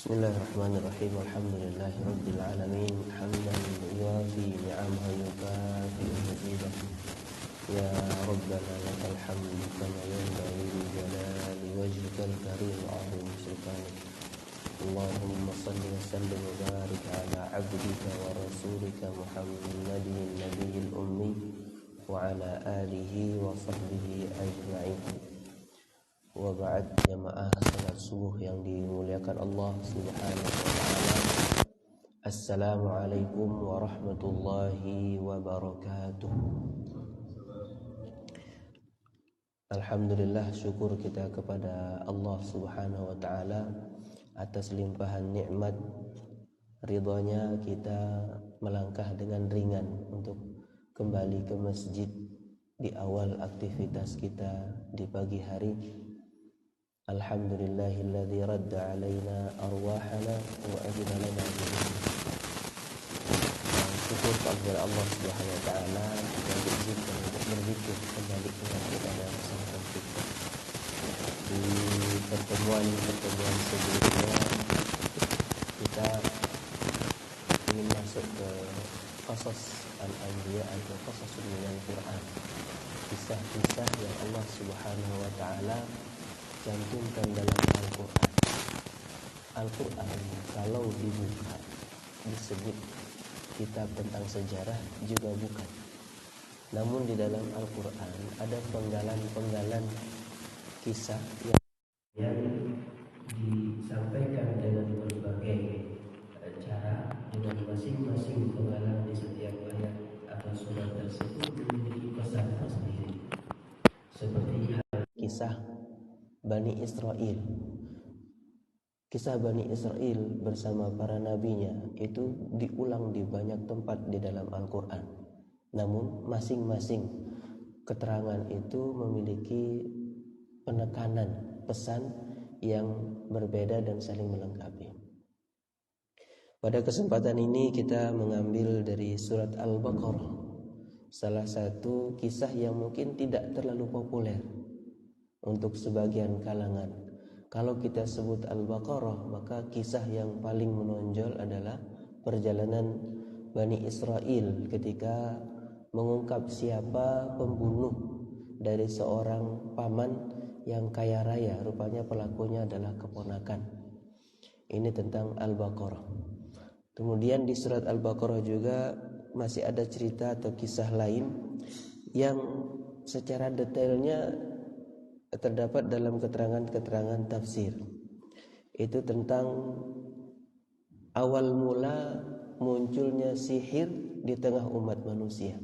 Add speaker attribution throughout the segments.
Speaker 1: Bismillahirrahmanirrahim. Alhamdulillahi rabbil alamin. Hamdan yuwafi ni'amahu yukafi mazidah. Ya Rabbana lakal hamdu kama yanbaghi li jalali wajhikal karim wa 'azimi sultanik. Allahumma salli wa sallim wa barik ala 'abdika wa rasulika Muhammadin nabiyil ummi wa ala alihi wa sahbihi ajma'in. Wa ba'd, jamaah salat subuh yang dimuliakan Allah Subhanahu wa taala. Assalamualaikum warahmatullahi wabarakatuh. Alhamdulillah, syukur kita kepada Allah Subhanahu wa taala atas limpahan nikmat ridhonya kita melangkah dengan ringan untuk kembali ke masjid di awal aktivitas kita di pagi hari. Alhamdulillahilladzi radda alaina arwahana wa ajra lana bihi. Syukur kepada Allah Subhanahu wa taala yang diizinkan untuk berzikir kembali kepada kesempatan kita. Di pertemuan sebelumnya kita ingin masuk ke qasas al-anbiya atau qasasun minal Qur'an. Kisah-kisah yang Allah Subhanahu wa taala cantumkan dalam Al-Quran. Al-Quran kalau dibuka disebut kitab tentang sejarah juga bukan. Namun di dalam Al-Quran ada penggalan-penggalan kisah yang disampaikan dengan berbagai cara, dengan masing-masing penggalan di setiap ayat atau surat tersebut memiliki pesan tersendiri. Seperti kisah Bani Israel. Kisah Bani Israel bersama para nabinya itu diulang di banyak tempat di dalam Al-Quran. Namun masing-masing keterangan itu memiliki penekanan, pesan yang berbeda dan saling melengkapi. Pada kesempatan ini kita mengambil dari surat Al-Baqarah, salah satu kisah yang mungkin tidak terlalu populer untuk sebagian kalangan. Kalau kita sebut Al-Baqarah, maka kisah yang paling menonjol adalah perjalanan Bani Israel ketika mengungkap siapa pembunuh dari seorang paman yang kaya raya. Rupanya pelakunya adalah keponakan. Ini tentang Al-Baqarah. Kemudian di surat Al-Baqarah juga masih ada cerita atau kisah lain yang secara detailnya terdapat dalam keterangan-keterangan tafsir. Itu tentang awal mula munculnya sihir di tengah umat manusia.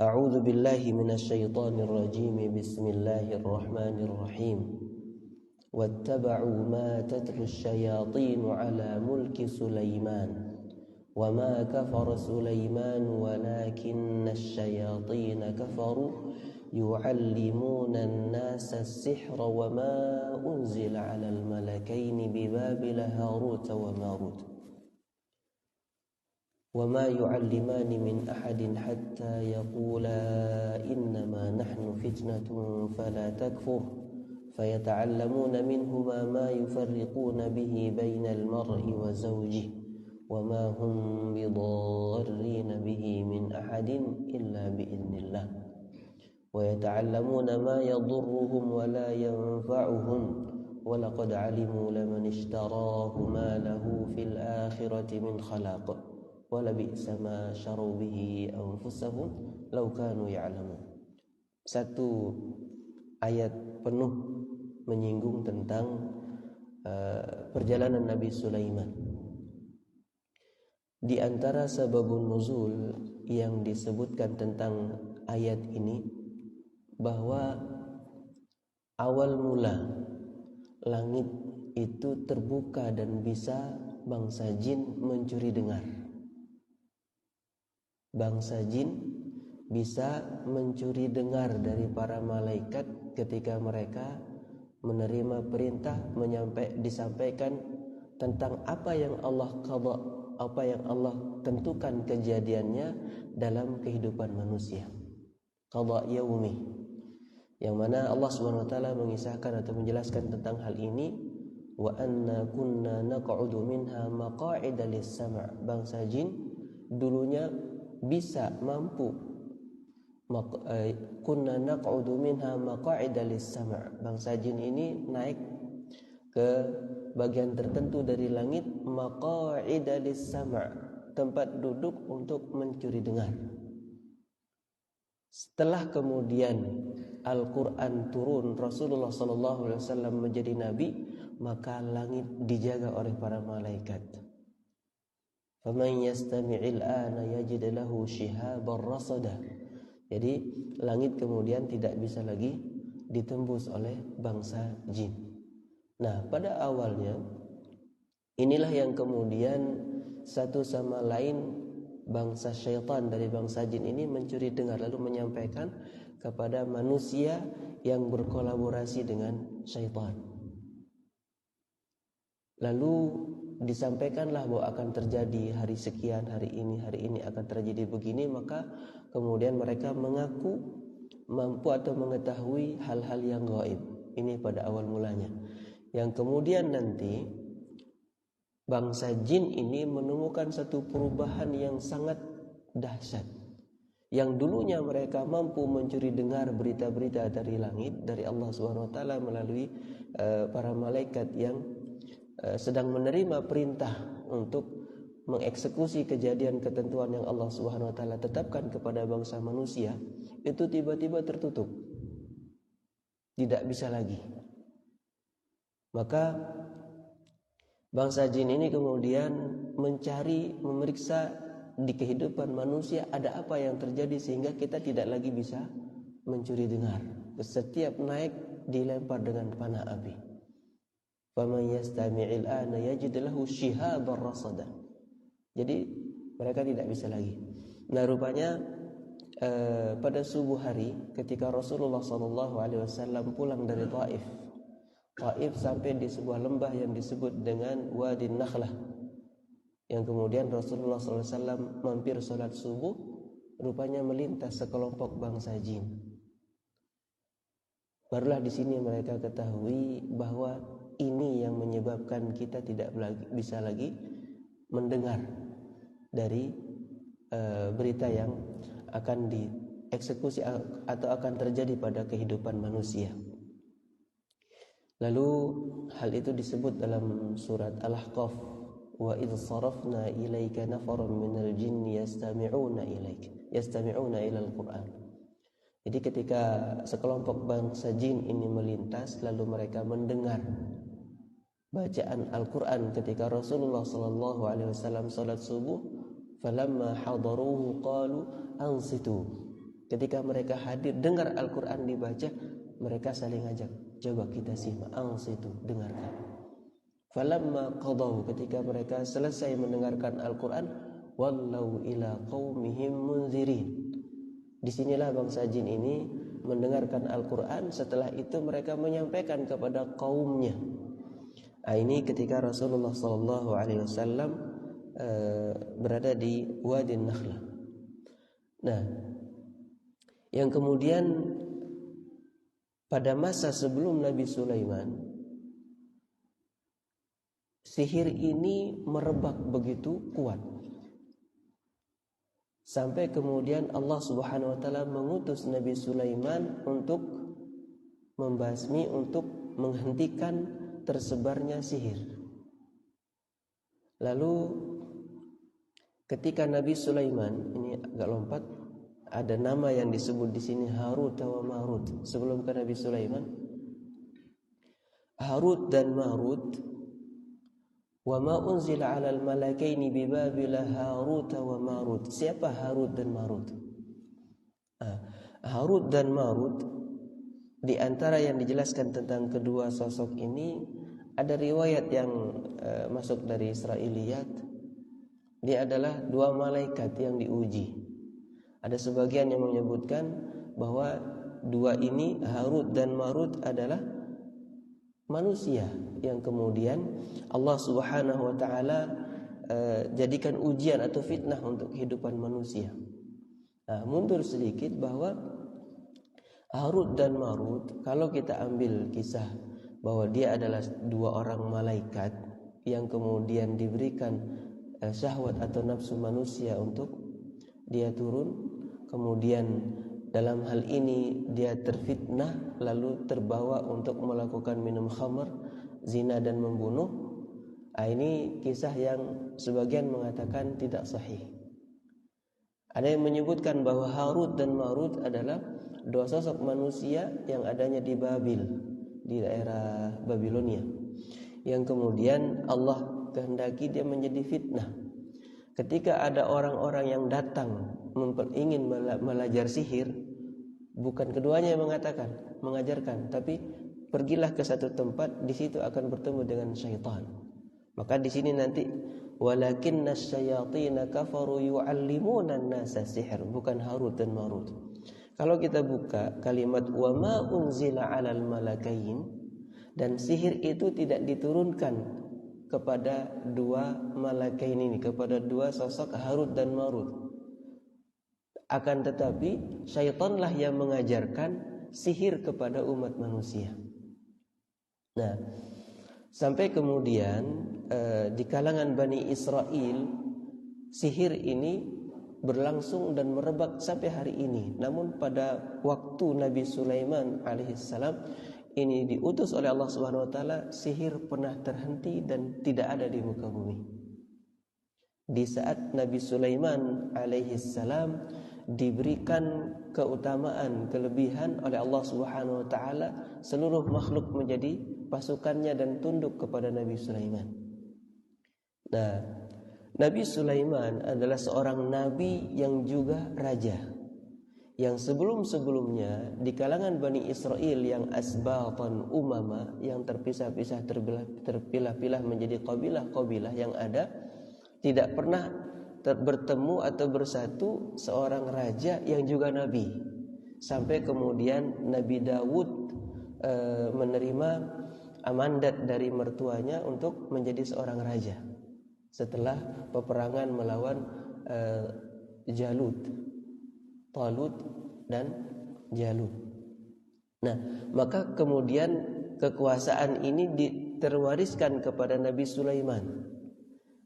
Speaker 1: A'udzu billahi minasyaitonir rajim. Bismillahirrahmanirrahim. Wattaba'u ma tatlu asyayatin 'ala mulki Sulaiman. Wa ma kafara Sulaiman walakinna asyayatin kafaru yu'allimuna an-nasa as-sihra wa ma unzila 'alal malakaini bi Babil Harut wa Marut wa ma yu'allimani min ahadin hatta yaqula innama nahnu fitnatun fala takfur fayata'allamuna minhuma ma yufarriquna bihi bainal mar'i wa zawjihi wa ma hum bidarrin bihi min ahadin illa bi'idznillah wa yata'allamuna ma yadurruhum wa la yanfa'uhum wa laqad 'alimu laman ishtarahu ma lahu fil akhirati min khalaq wa la bi'sa ma syaru bihi anfusahum law kanu ya'lamun. Satu ayat penuh menyinggung tentang perjalanan Nabi Sulaiman. Di antara sababun nuzul yang disebutkan tentang ayat ini bahwa awal mula langit itu terbuka dan bisa bangsa jin mencuri dengar. Bangsa jin bisa mencuri dengar dari para malaikat ketika mereka menerima perintah disampaikan tentang apa yang Allah qada, apa yang Allah tentukan kejadiannya dalam kehidupan manusia. Qada yaumi, yang mana Allah Subhanahu wa taala mengisahkan atau menjelaskan tentang hal ini wa anna kunna naq'udu minha maqa'ida lis-sam'. Bangsa jin dulunya bisa mampu kunna naq'udu minha maqa'ida lis-sam'. Bangsa jin ini naik ke bagian tertentu dari langit, maqa'ida lis-sam', tempat duduk untuk mencuri dengar. Setelah kemudian Al-Quran turun, Rasulullah SAW menjadi nabi, maka langit dijaga oleh para malaikat. Faman yastami'il ana yajid lahu shihaban rasada. Jadi langit kemudian tidak bisa lagi ditembus oleh bangsa jin. Nah, pada awalnya inilah yang kemudian satu sama lain bangsa syaitan dari bangsa jin ini mencuri dengar, lalu menyampaikan kepada manusia yang berkolaborasi dengan syaitan. Lalu disampaikanlah bahwa akan terjadi hari sekian, hari ini akan terjadi begini. Maka kemudian mereka mengaku mampu atau mengetahui hal-hal yang gaib. Ini pada awal mulanya. Yang kemudian nanti bangsa jin ini menemukan satu perubahan yang sangat dahsyat. Yang dulunya mereka mampu mencuri dengar berita-berita dari langit, dari Allah SWT melalui para malaikat yang sedang menerima perintah untuk mengeksekusi kejadian ketentuan yang Allah SWT tetapkan kepada bangsa manusia, itu tiba-tiba tertutup, tidak bisa lagi. Maka bangsa jin ini kemudian mencari, memeriksa di kehidupan manusia ada apa yang terjadi sehingga kita tidak lagi bisa mencuri dengar. Setiap naik dilempar dengan panah api. Faman yastami'il ana yajid lahu shihaban rasada. Jadi mereka tidak bisa lagi. Nah, rupanya pada subuh hari ketika Rasulullah SAW pulang dari Taif sampai di sebuah lembah yang disebut dengan Wadi Nakhlah, yang kemudian Rasulullah SAW mampir sholat subuh, rupanya melintas sekelompok bangsa jin. Barulah di sini mereka ketahui bahwa ini yang menyebabkan kita tidak bisa lagi mendengar dari berita yang akan dieksekusi atau akan terjadi pada kehidupan manusia. Lalu hal itu disebut dalam surat Al-Ahqaf, wa idh sarafna ilaika nafaran minal jinni yastami'una ilal Qur'an. Jadi ketika sekelompok bangsa jin ini melintas, lalu mereka mendengar bacaan Al-Quran ketika Rasulullah SAW salat subuh, falamma hadaruhu qalu ansitu. Ketika mereka hadir dengar Al-Quran dibaca, mereka saling ajak, coba kita simak, ansitu, dengarkan. Falamma qadaw, ketika mereka selesai mendengarkan Al-Quran, wallau ila qaumihim munzirin. Disinilah bangsa jin ini mendengarkan Al-Quran, setelah itu mereka menyampaikan kepada kaumnya. Ini ketika Rasulullah SAW berada di Wadi Nakhlah. Nah, yang kemudian pada masa sebelum Nabi Sulaiman, sihir ini merebak begitu kuat, sampai kemudian Allah Subhanahu wa taala mengutus Nabi Sulaiman untuk membasmi, untuk menghentikan tersebarnya sihir. Lalu ketika Nabi Sulaiman, ini agak lompat, ada nama yang disebut di sini Harut wa Marut. Sebelum ke Nabi Sulaiman, Harut dan Marut, wa ma unzila 'alal malakaini bi Babila Harut wa Marut. Siapa Harut dan Marut? Harut dan Marut, di antara yang dijelaskan tentang kedua sosok ini, ada riwayat yang masuk dari Israiliyat. Dia adalah dua malaikat yang diuji. Ada sebagian yang menyebutkan bahwa dua ini, Harut dan Marut, adalah manusia yang kemudian Allah Subhanahu wa taala jadikan ujian atau fitnah untuk kehidupan manusia. Nah, mundur sedikit bahwa Harut dan Marut, kalau kita ambil kisah bahwa dia adalah dua orang malaikat yang kemudian diberikan syahwat atau nafsu manusia untuk dia turun, kemudian dalam hal ini dia terfitnah lalu terbawa untuk melakukan minum khamr, zina dan membunuh. Ini kisah yang sebagian mengatakan tidak sahih. Ada yang menyebutkan bahwa Harut dan Marut adalah dua sosok manusia yang adanya di Babil, di daerah Babilonia, yang kemudian Allah kehendaki dia menjadi fitnah. Ketika ada orang-orang yang datang ingin belajar sihir, bukan keduanya yang mengajarkan, tapi pergilah ke satu tempat, di situ akan bertemu dengan syaitan. Maka di sini nanti walakinna syayatina kafaru yu'allimuna an-nasa sihr, bukan Harut dan Marut. Kalau kita buka kalimat wa ma unzila 'alal malakain, dan sihir itu tidak diturunkan kepada dua malakain ini, kepada dua sosok Harut dan Marut. Akan tetapi syaitanlah yang mengajarkan sihir kepada umat manusia. Nah, sampai kemudian di kalangan Bani Israel sihir ini berlangsung dan merebak sampai hari ini. Namun pada waktu Nabi Sulaiman alaihissalam ini diutus oleh Allah Subhanahu wa taala, sihir pernah terhenti dan tidak ada di muka bumi. Di saat Nabi Sulaiman alaihissalam diberikan keutamaan, kelebihan oleh Allah Subhanahu wa taala, seluruh makhluk menjadi pasukannya dan tunduk kepada Nabi Sulaiman. Nah, Nabi Sulaiman adalah seorang nabi yang juga raja, yang sebelum-sebelumnya di kalangan Bani Israel yang asbatan umama, yang terpisah-pisah, terpilah-pilah menjadi kabilah-kabilah yang ada, tidak pernah bertemu atau bersatu seorang raja yang juga nabi. Sampai kemudian Nabi Dawud menerima amandat dari mertuanya untuk menjadi seorang raja setelah peperangan melawan Talut dan Jalut. Nah, maka kemudian kekuasaan ini terwariskan kepada Nabi Sulaiman.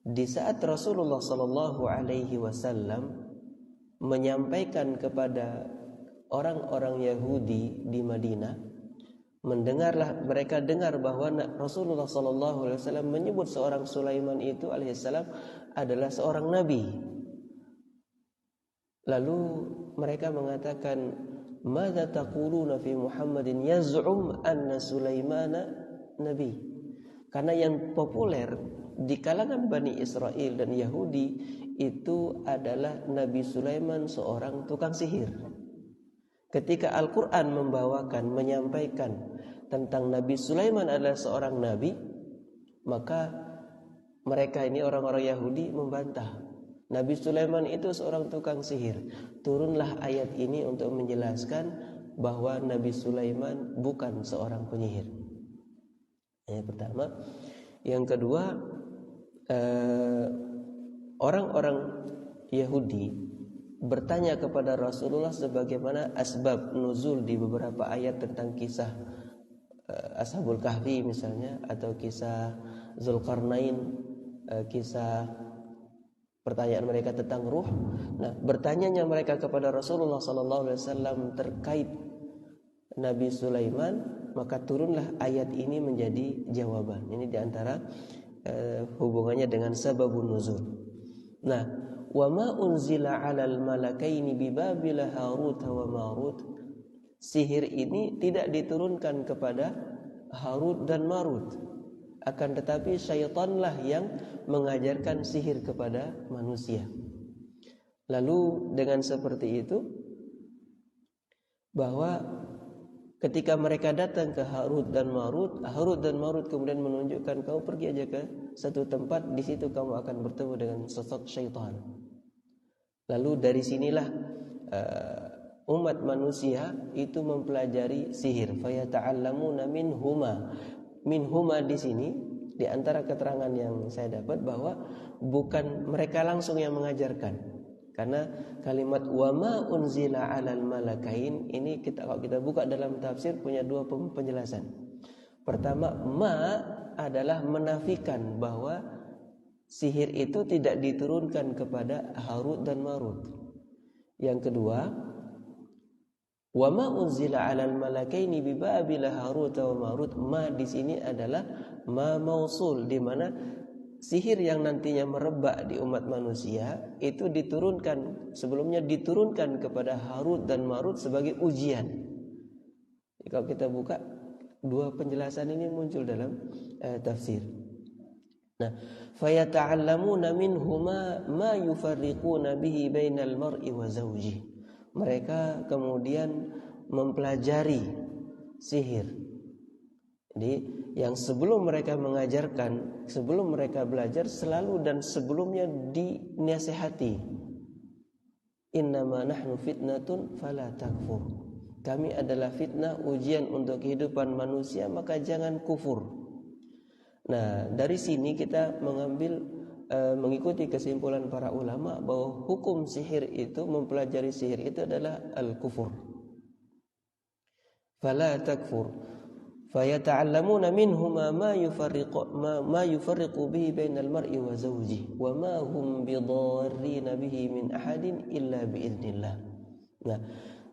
Speaker 1: Di saat Rasulullah sallallahu alaihi wasallam menyampaikan kepada orang-orang Yahudi di Madinah, mereka dengar bahwa Rasulullah sallallahu alaihi wasallam menyebut seorang Sulaiman itu alaihissalam adalah seorang nabi. Lalu mereka mengatakan, "Madza taquluna fi Muhammadin yaz'um anna Sulaimana nabi?" Karena yang populer di kalangan Bani Israel dan Yahudi itu adalah Nabi Sulaiman seorang tukang sihir. Ketika Al-Quran menyampaikan tentang Nabi Sulaiman adalah seorang nabi, maka mereka ini orang-orang Yahudi membantah, Nabi Sulaiman itu seorang tukang sihir. Turunlah ayat ini untuk menjelaskan bahwa Nabi Sulaiman bukan seorang penyihir. Yang pertama. Yang kedua, orang-orang Yahudi bertanya kepada Rasulullah sebagaimana asbab nuzul di beberapa ayat tentang kisah Ashabul Kahfi misalnya, atau kisah Zulkarnain, kisah pertanyaan mereka tentang ruh. Nah, bertanyanya mereka kepada Rasulullah SAW terkait Nabi Sulaiman, maka turunlah ayat ini menjadi jawaban. Ini diantara hubungannya dengan sababun nuzul. Nah, wa ma unzila 'alal malakaini bi Babil Harut wa Marut. Sihir ini tidak diturunkan kepada Harut dan Marut. Akan tetapi syaitanlah yang mengajarkan sihir kepada manusia. Lalu dengan seperti itu, bahwa ketika mereka datang ke Harut dan Marut kemudian menunjukkan, kamu pergi aja ke satu tempat, di situ kamu akan bertemu dengan sosok syaitan. Lalu dari sinilah umat manusia itu mempelajari sihir. Fayata'allamuna minhuma di sini, di antara keterangan yang saya dapat bahwa bukan mereka langsung yang mengajarkan. Karena kalimat wa ma unzila 'alal malakain ini kalau kita buka dalam tafsir punya dua penjelasan. Pertama, ma adalah menafikan bahwa sihir itu tidak diturunkan kepada Harut dan Marut. Yang kedua, wa ma unzila 'alal malakaini bi Babil Harut wa Marut. Ma di sini adalah ma mausul, di mana sihir yang nantinya merebak di umat manusia itu sebelumnya diturunkan kepada Harut dan Marut sebagai ujian. Kalau kita buka, dua penjelasan ini muncul dalam tafsir. Nah, fayata'allamuna minhuma ma yufarriquna bihi bainal mar'i wa zawji. Mereka kemudian mempelajari sihir. Jadi yang sebelum mereka mengajarkan, sebelum mereka belajar selalu dan sebelumnya dinasihati. Innama nahnu fitnatun fala takfur. Kami adalah fitnah, ujian untuk kehidupan manusia, maka jangan kufur. Nah, dari sini kita mengikuti kesimpulan para ulama bahwa hukum sihir itu, mempelajari sihir itu adalah al-kufur. Fala takfur. Fayata'allamuna minhuma ma yufarriqu bihi bainal mar'i wa zawjihi wa ma hum bidarrina bihi min ahadin illa biiznillah. Nah,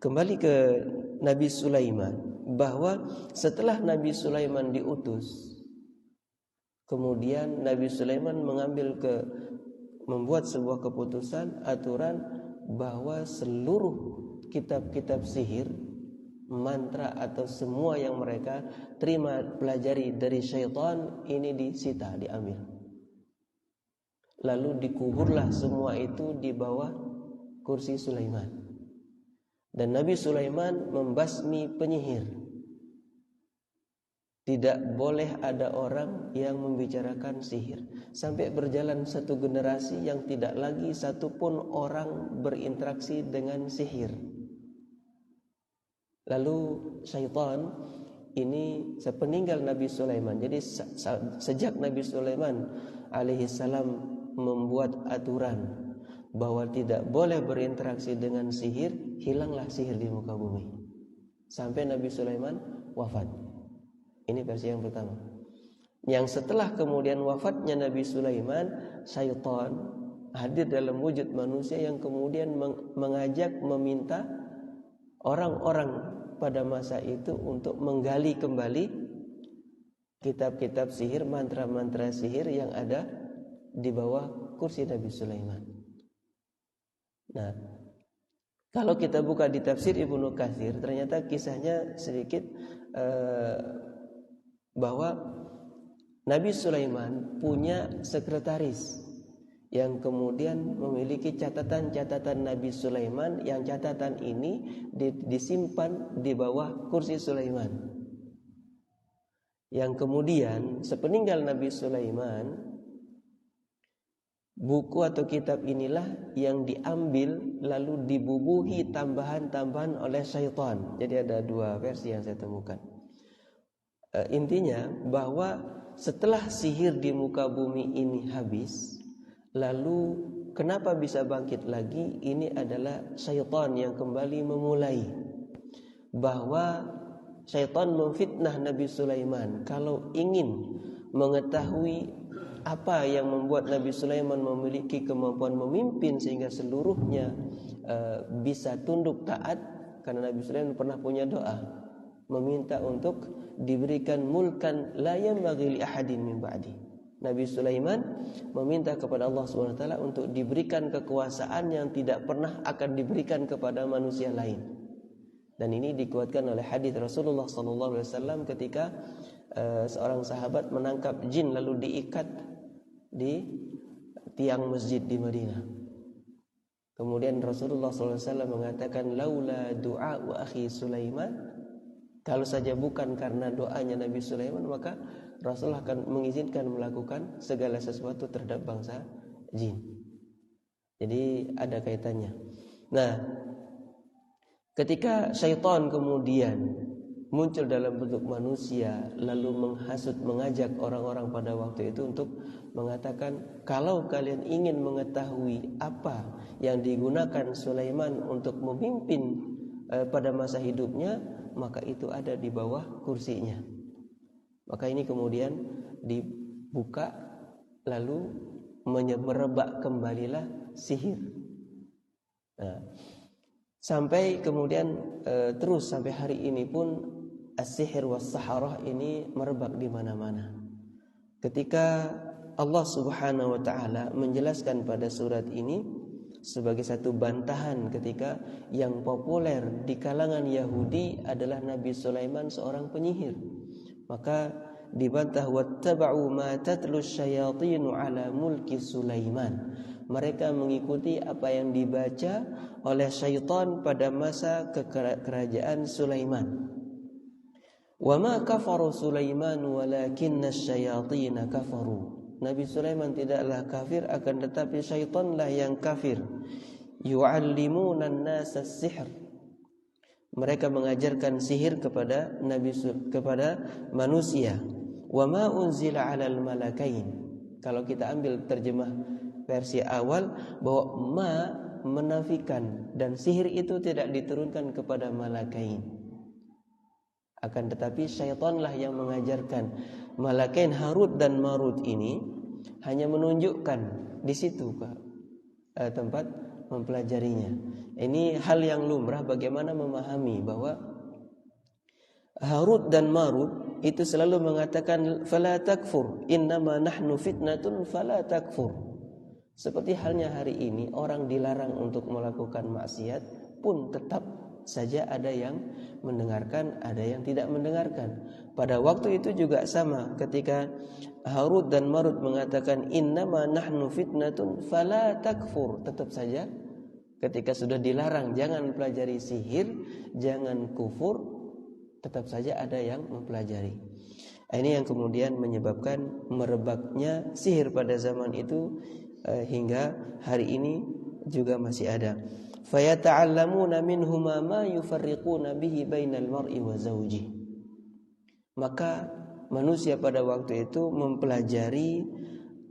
Speaker 1: kembali ke Nabi Sulaiman, bahwa setelah Nabi Sulaiman diutus, kemudian Nabi Sulaiman membuat sebuah keputusan, aturan bahwa seluruh kitab-kitab sihir, mantra atau semua yang mereka terima pelajari dari syaitan ini disita, diambil. Lalu dikuburlah semua itu di bawah kursi Sulaiman. Dan Nabi Sulaiman membasmi penyihir. Tidak boleh ada orang yang membicarakan sihir. Sampai berjalan satu generasi yang tidak lagi satupun orang berinteraksi dengan sihir. Lalu syaitan ini sepeninggal Nabi Sulaiman. Jadi sejak Nabi Sulaiman alaihissalam membuat aturan bahwa tidak boleh berinteraksi dengan sihir, hilanglah sihir di muka bumi sampai Nabi Sulaiman wafat. Ini versi yang pertama. Yang setelah kemudian wafatnya Nabi Sulaiman, syaitan hadir dalam wujud manusia yang kemudian mengajak, meminta orang-orang pada masa itu untuk menggali kembali kitab-kitab sihir, mantra-mantra sihir yang ada di bawah kursi Nabi Sulaiman. Nah, kalau kita buka di tafsir Ibnu Katsir, ternyata kisahnya sedikit bahwa Nabi Sulaiman punya sekretaris yang kemudian memiliki catatan-catatan Nabi Sulaiman, yang catatan ini disimpan di bawah kursi Sulaiman. Yang kemudian sepeninggal Nabi Sulaiman, buku atau kitab inilah yang diambil lalu dibubuhi tambahan-tambahan oleh syaitan. Jadi ada dua versi yang saya temukan. Intinya bahwa setelah sihir di muka bumi ini habis, lalu kenapa bisa bangkit lagi? Ini adalah syaitan yang kembali memulai. Bahwa syaitan memfitnah Nabi Sulaiman. Kalau ingin mengetahui apa yang membuat Nabi Sulaiman memiliki kemampuan memimpin sehingga seluruhnya bisa tunduk taat, karena Nabi Sulaiman pernah punya doa meminta untuk diberikan mulkan la yanbaghi li ahadin min ba'di. Nabi Sulaiman meminta kepada Allah SWT untuk diberikan kekuasaan yang tidak pernah akan diberikan kepada manusia lain. Dan ini dikuatkan oleh hadis Rasulullah SAW ketika seorang sahabat menangkap jin lalu diikat di tiang masjid di Madinah. Kemudian Rasulullah SAW mengatakan, laula du'a wa akhi Sulaiman, kalau saja bukan karena doanya Nabi Sulaiman, maka Rasulullah akan mengizinkan melakukan segala sesuatu terhadap bangsa jin. Jadi ada kaitannya. Nah, ketika syaitan kemudian muncul dalam bentuk manusia, lalu menghasut, mengajak orang-orang pada waktu itu untuk mengatakan, kalau kalian ingin mengetahui apa yang digunakan Sulaiman untuk memimpin pada masa hidupnya, maka itu ada di bawah kursinya.
Speaker 2: Maka ini kemudian dibuka, lalu merebak kembalilah sihir. Nah, sampai kemudian terus sampai hari ini pun as-sihir was-saharah ini merebak di mana-mana. Ketika Allah Subhanahu wa taala menjelaskan pada surat ini sebagai satu bantahan ketika yang populer di kalangan Yahudi adalah Nabi Sulaiman seorang penyihir, maka dibantah wattaba'u ma tatlu syayatinu ala mulki Sulaiman. Mereka mengikuti apa yang dibaca oleh syaitan pada masa kerajaan Sulaiman. Wa ma kafaru Sulaiman walakinna syayatin kafaru. Nabi Sulaiman tidaklah kafir, akan tetapi syaitanlah yang kafir. Yu'allimuna an-nasa as-sihr. Mereka mengajarkan sihir kepada kepada manusia. Wa ma unzila 'alal malakain. Kalau kita ambil terjemah versi awal, bahwa ma menafikan dan sihir itu tidak diturunkan kepada malakain. Akan tetapi syaitanlah yang mengajarkan. Malakain Harut dan Marut ini hanya menunjukkan di situ tempat mempelajarinya. Ini hal yang lumrah bagaimana memahami bahwa Harut dan Marut itu selalu mengatakan fala takfur innama nahnu fitnatun fala takfur. Seperti halnya hari ini orang dilarang untuk melakukan maksiat pun tetap saja ada yang mendengarkan, ada yang tidak mendengarkan. Pada waktu itu juga sama, ketika Harut dan Marut mengatakan innama nahnu fitnatun fala takfur, tetap saja ketika sudah dilarang jangan pelajari sihir, jangan kufur, tetap saja ada yang mempelajari. Ini yang kemudian menyebabkan merebaknya sihir pada zaman itu hingga hari ini juga masih ada. Fayata'allamuna minhuma ma yufarriquna bihi bainal mar'i wa zawji. Maka manusia pada waktu itu mempelajari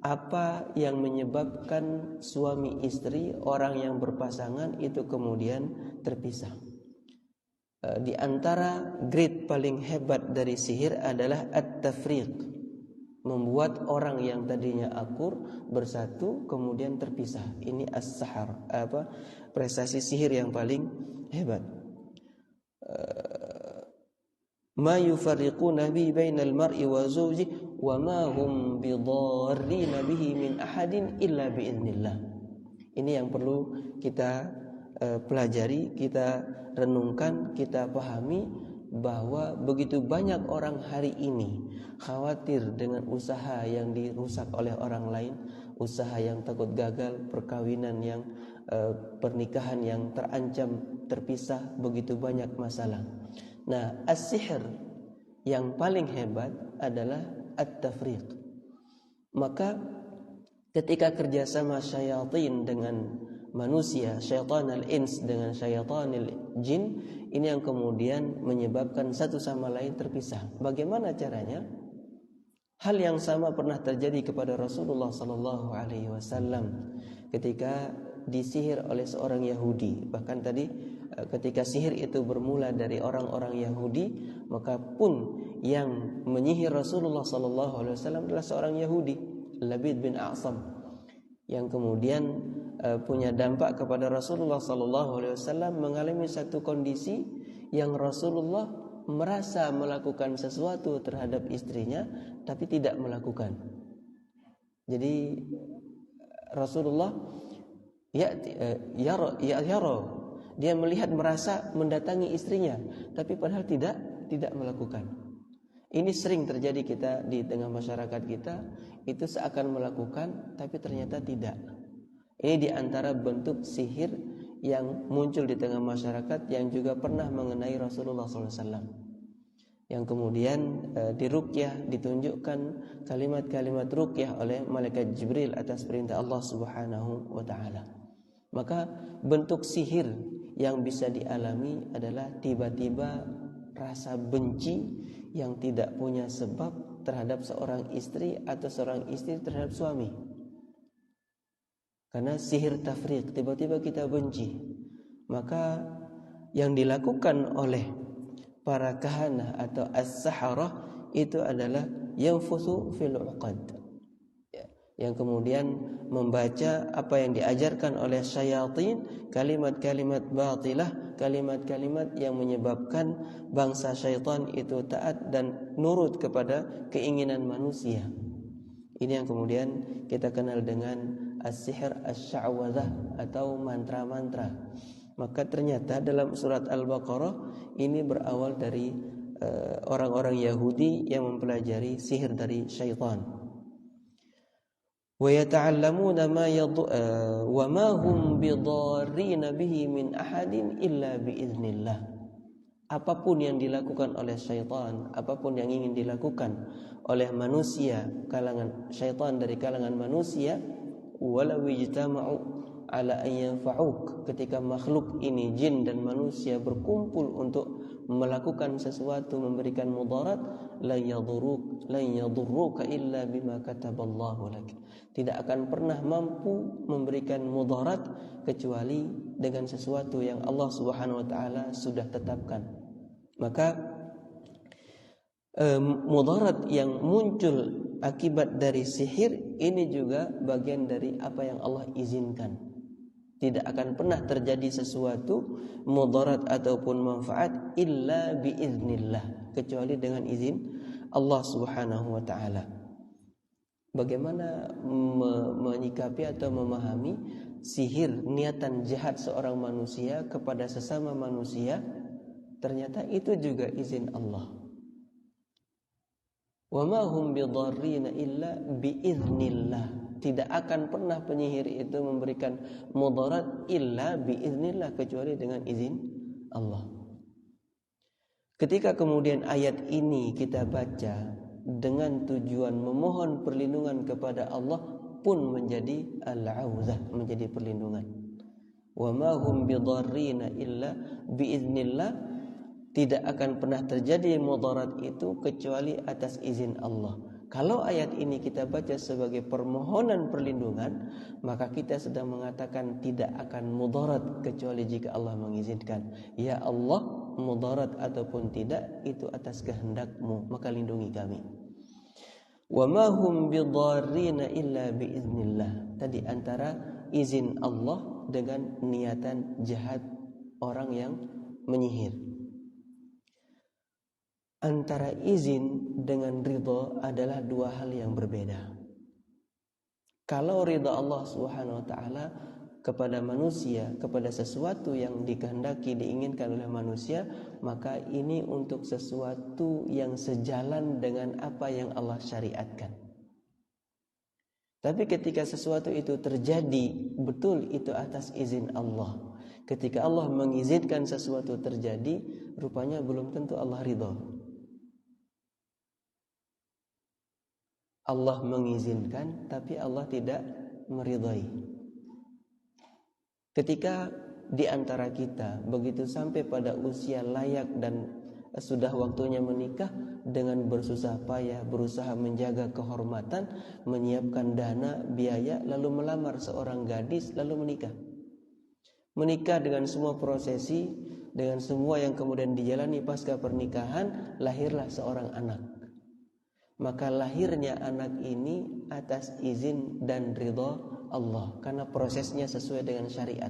Speaker 2: apa yang menyebabkan suami istri, orang yang berpasangan itu kemudian terpisah. Di antara grade paling hebat dari sihir adalah at-tafriq, membuat orang yang tadinya akur bersatu kemudian terpisah. Ini as-sahar, prestasi sihir yang paling hebat. Ma yufarriquna bihi bainal mar'i wa zawjihi wa ma hum bidarrina bihi min ahadin illa biiznillah. Ini yang perlu kita pelajari, kita renungkan, kita pahami bahwa begitu banyak orang hari ini khawatir dengan usaha yang dirusak oleh orang lain, usaha yang takut gagal, perkawinan yang pernikahan yang terancam terpisah, begitu banyak masalah. Nah, as-sihir yang paling hebat adalah at-tafriq. Maka ketika kerjasama syaitan dengan manusia, syaitan al-ins dengan syaitan al-jin, ini yang kemudian menyebabkan satu sama lain terpisah. Bagaimana caranya? Hal yang sama pernah terjadi kepada Rasulullah sallallahu alaihi wasallam ketika disihir oleh seorang Yahudi. Bahkan tadi ketika sihir itu bermula dari orang-orang Yahudi, maka pun yang menyihir Rasulullah sallallahu alaihi wasallam adalah seorang Yahudi, Labid bin A'sam, yang kemudian punya dampak kepada Rasulullah sallallahu alaihi wasallam mengalami satu kondisi yang Rasulullah merasa melakukan sesuatu terhadap istrinya tapi tidak melakukan. Jadi Rasulullah dia melihat, merasa mendatangi istrinya tapi padahal tidak melakukan. Ini sering terjadi kita di tengah masyarakat kita, itu seakan melakukan tapi ternyata tidak. Ini di antara bentuk sihir yang muncul di tengah masyarakat yang juga pernah mengenai Rasulullah SAW, yang kemudian diruqyah, ditunjukkan kalimat-kalimat ruqyah oleh malaikat Jibril atas perintah Allah Subhanahu wa taala. Maka bentuk sihir yang bisa dialami adalah tiba-tiba rasa benci yang tidak punya sebab terhadap seorang istri atau seorang istri terhadap suami. Karena sihir tafriq, tiba-tiba kita benci. Maka yang dilakukan oleh para kahanah atau as-saharah itu adalah yanfuthu fil uqad, yang kemudian membaca apa yang diajarkan oleh syaitan, kalimat-kalimat batilah, kalimat-kalimat yang menyebabkan bangsa syaitan itu taat dan nurut kepada keinginan manusia. Ini yang kemudian kita kenal dengan as-sihr asy-sya'wadzah atau mantra-mantra. Maka ternyata dalam surat Al-Baqarah ini berawal dari orang-orang Yahudi yang mempelajari sihir dari syaitan. Wa yata'allamuna wa ma hum bidarrin bihi min ahadin illa biiznillah. Apapun yang dilakukan oleh syaitan, apapun yang ingin dilakukan oleh manusia, kalangan syaitan dari kalangan manusia, walau ijtama'u ala an yanfa'uk, ketika makhluk ini jin dan manusia berkumpul untuk melakukan sesuatu memberikan mudarat, lan yadurruka illa bima kataballahu lak, tidak akan pernah mampu memberikan mudarat kecuali dengan sesuatu yang Allah Subhanahu wa taala sudah tetapkan. Maka mudarat yang muncul akibat dari sihir ini juga bagian dari apa yang Allah izinkan. Tidak akan pernah terjadi sesuatu mudarat ataupun manfaat illa biiznillah, kecuali dengan izin Allah Subhanahu wa taala. Bagaimana menyikapi atau memahami sihir, niatan jahat seorang manusia kepada sesama manusia? Ternyata itu juga izin Allah. Wa ma hum bidarrina illa biiznillah. Tidak akan pernah penyihir itu memberikan mudarat illa biiznillah, kecuali dengan izin Allah. Ketika kemudian ayat ini kita baca dengan tujuan memohon perlindungan kepada Allah pun menjadi al-auzah, menjadi perlindungan. Wa ma hum bidarrina illa biiznillah, tidak akan pernah terjadi mudarat itu kecuali atas izin Allah. Kalau ayat ini kita baca sebagai permohonan perlindungan, maka kita sedang mengatakan tidak akan mudarat kecuali jika Allah mengizinkan. Ya Allah, mudarat ataupun tidak itu atas kehendak-Mu, maka lindungi kami. Wa ma hum bidarrina illa biiznillah. Tadi antara izin Allah dengan niatan jahat orang yang menyihir. Antara izin dengan ridha adalah dua hal yang berbeda. Kalau ridha Allah Subhanahu wa taala kepada manusia, kepada sesuatu yang dikehendaki, diinginkan oleh manusia, maka ini untuk sesuatu yang sejalan dengan apa yang Allah syariatkan. Tapi ketika sesuatu itu terjadi, betul itu atas izin Allah. Ketika Allah mengizinkan sesuatu terjadi, rupanya belum tentu Allah ridha. Allah mengizinkan, tapi Allah tidak meridhai. Ketika di antara kita begitu sampai pada usia layak dan sudah waktunya menikah, dengan bersusah payah berusaha menjaga kehormatan, menyiapkan dana, biaya, lalu melamar seorang gadis, lalu menikah. Menikah dengan semua prosesi, dengan semua yang kemudian dijalani pasca pernikahan, lahirlah seorang anak. Maka lahirnya anak ini atas izin dan ridha Allah, karena prosesnya sesuai dengan syariat.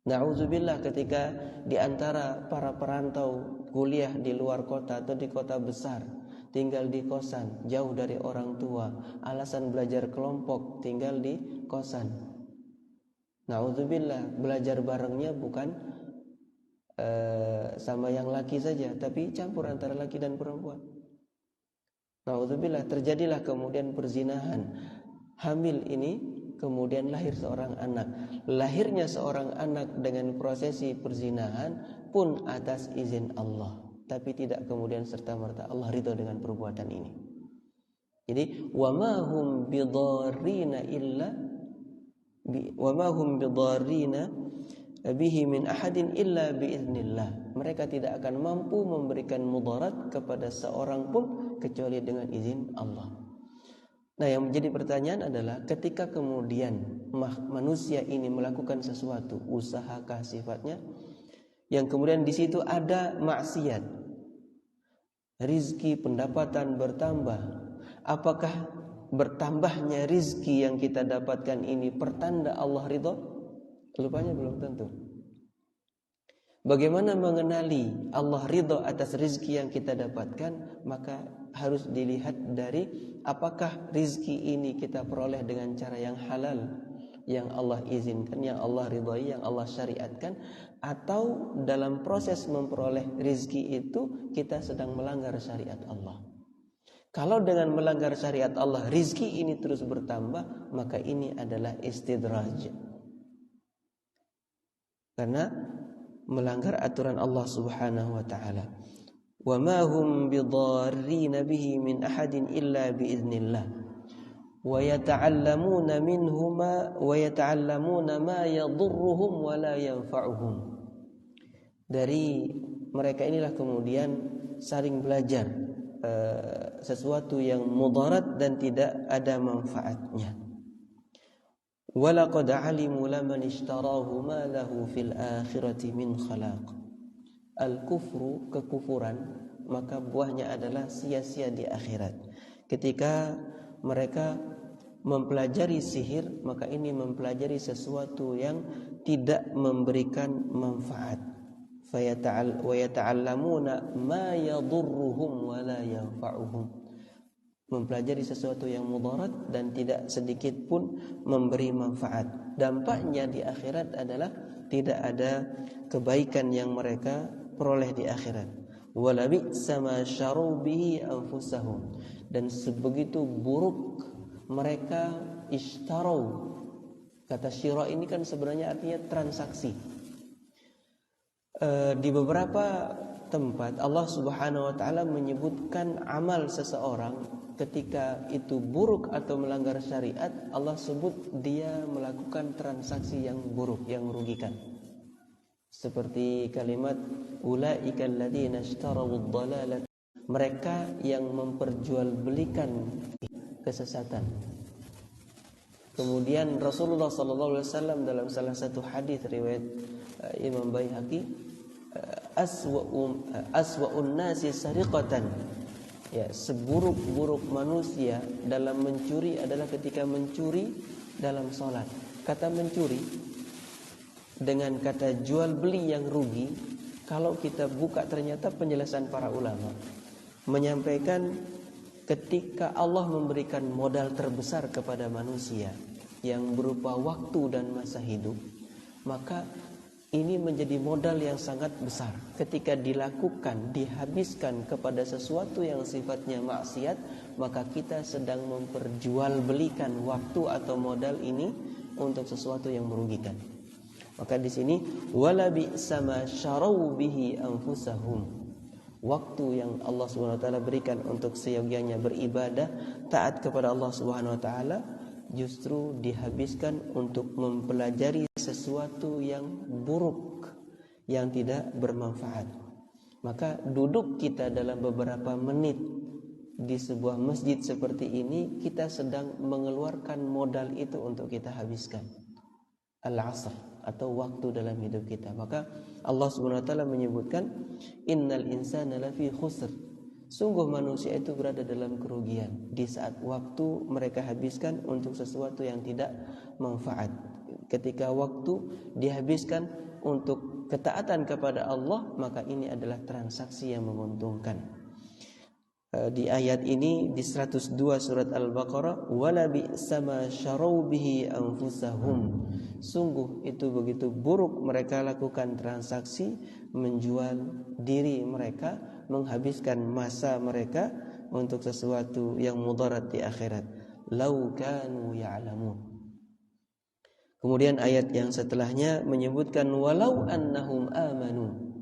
Speaker 2: Na'udzubillah, ketika di antara para perantau kuliah di luar kota atau di kota besar, tinggal di kosan, jauh dari orang tua, alasan belajar kelompok, tinggal di kosan. Na'udzubillah, belajar barengnya bukan sama yang laki saja, tapi campur antara laki dan perempuan. Na'udzubillah, terjadilah kemudian perzinahan. Hamil ini kemudian lahir seorang anak. Lahirnya seorang anak dengan prosesi perzinahan pun atas izin Allah, tapi tidak kemudian serta-merta Allah ridha dengan perbuatan ini. Jadi wa ma hum bidarrina bihi min ahadin illa biiznillah. Mereka tidak akan mampu memberikan mudarat kepada seorang pun kecuali dengan izin Allah. Nah, yang menjadi pertanyaan adalah ketika kemudian manusia ini melakukan sesuatu, usahakah sifatnya, yang kemudian di situ ada maksiat, rizki, pendapatan bertambah. Apakah bertambahnya rizki yang kita dapatkan ini pertanda Allah ridho? Rupanya belum tentu. Bagaimana mengenali Allah ridho atas rizki yang kita dapatkan? Maka harus dilihat dari apakah rizki ini kita peroleh dengan cara yang halal, yang Allah izinkan, yang Allah ridhai, yang Allah syariatkan, atau dalam proses memperoleh rizki itu kita sedang melanggar syariat Allah. Kalau dengan melanggar syariat Allah rizki ini terus bertambah, maka ini adalah istidraj, karena melanggar aturan Allah Subhanahu wa taala. Wa ma hum bidarrin bihi min ahadin illa biiznillah. Wa yata'allamuna minhuma wa yata'allamuna ma yadhurruhum wa la yanfa'uhum. Dari mereka inilah kemudian saling belajar sesuatu yang mudarat dan tidak ada manfaatnya. وَلَقَدْ عَلِمُوا لَمَنِ اشْتَرَاهُ مَا لَهُ فِي الْآخِرَةِ مِنْ خَلَاقٍ. Al-kufru, kekufuran, maka buahnya adalah sia-sia di akhirat. Ketika mereka mempelajari sihir, maka ini mempelajari sesuatu yang tidak memberikan manfaat. وَيَتَعَلَّمُونَ مَا يَضُرُّهُمْ وَلَا يَنْفَعُهُمْ. Mempelajari sesuatu yang mudarat dan tidak sedikit pun memberi manfaat. Dampaknya di akhirat adalah tidak ada kebaikan yang mereka peroleh di akhirat. Wala bi'sa ma syaru bihi anfusahum. Dan sebegitu buruk mereka ishtarau. Kata syira ini kan sebenarnya artinya transaksi. Di beberapa tempat Allah Subhanahu wa taala menyebutkan amal seseorang ketika itu buruk atau melanggar syariat, Allah sebut dia melakukan transaksi yang buruk, yang merugikan. Seperti kalimat ulaika alladziina ishtarawud dhalalah, mereka yang memperjualbelikan kesesatan. Kemudian Rasulullah sallallahu alaihi wasallam dalam salah satu hadis riwayat Imam Baihaqi, aswa'un nasi sariqatan, ya, seburuk-buruk manusia dalam mencuri adalah ketika mencuri dalam sholat. Kata mencuri dengan kata jual beli yang rugi, kalau kita buka ternyata penjelasan para ulama menyampaikan ketika Allah memberikan modal terbesar kepada manusia yang berupa waktu dan masa hidup, maka ini menjadi modal yang sangat besar. Ketika dilakukan, dihabiskan kepada sesuatu yang sifatnya maksiat, maka kita sedang memperjualbelikan waktu atau modal ini untuk sesuatu yang merugikan. Maka di sini wala bi'sa ma syarau bihi anfusahum. Waktu yang Allah Subhanahu wa taala berikan untuk seyogianya beribadah, taat kepada Allah Subhanahu wa taala, justru dihabiskan untuk mempelajari sesuatu yang buruk, yang tidak bermanfaat. Maka duduk kita dalam beberapa menit di sebuah masjid seperti ini, kita sedang mengeluarkan modal itu untuk kita habiskan al-asr atau waktu dalam hidup kita. Maka Allah Subhanahu wa taala menyebutkan innal insana lafi khusr. Sungguh manusia itu berada dalam kerugian di saat waktu mereka habiskan untuk sesuatu yang tidak manfaat. Ketika waktu dihabiskan untuk ketaatan kepada Allah, maka ini adalah transaksi yang menguntungkan. Di ayat ini di 102 surat Al-Baqarah, wala bi'sa ma syarau bihi anfusahum. Sungguh itu begitu buruk mereka lakukan transaksi menjual diri mereka, menghabiskan masa mereka untuk sesuatu yang mudarat di akhirat. Lau kanu ya'lamun. Kemudian ayat yang setelahnya menyebutkan walau annahum amanu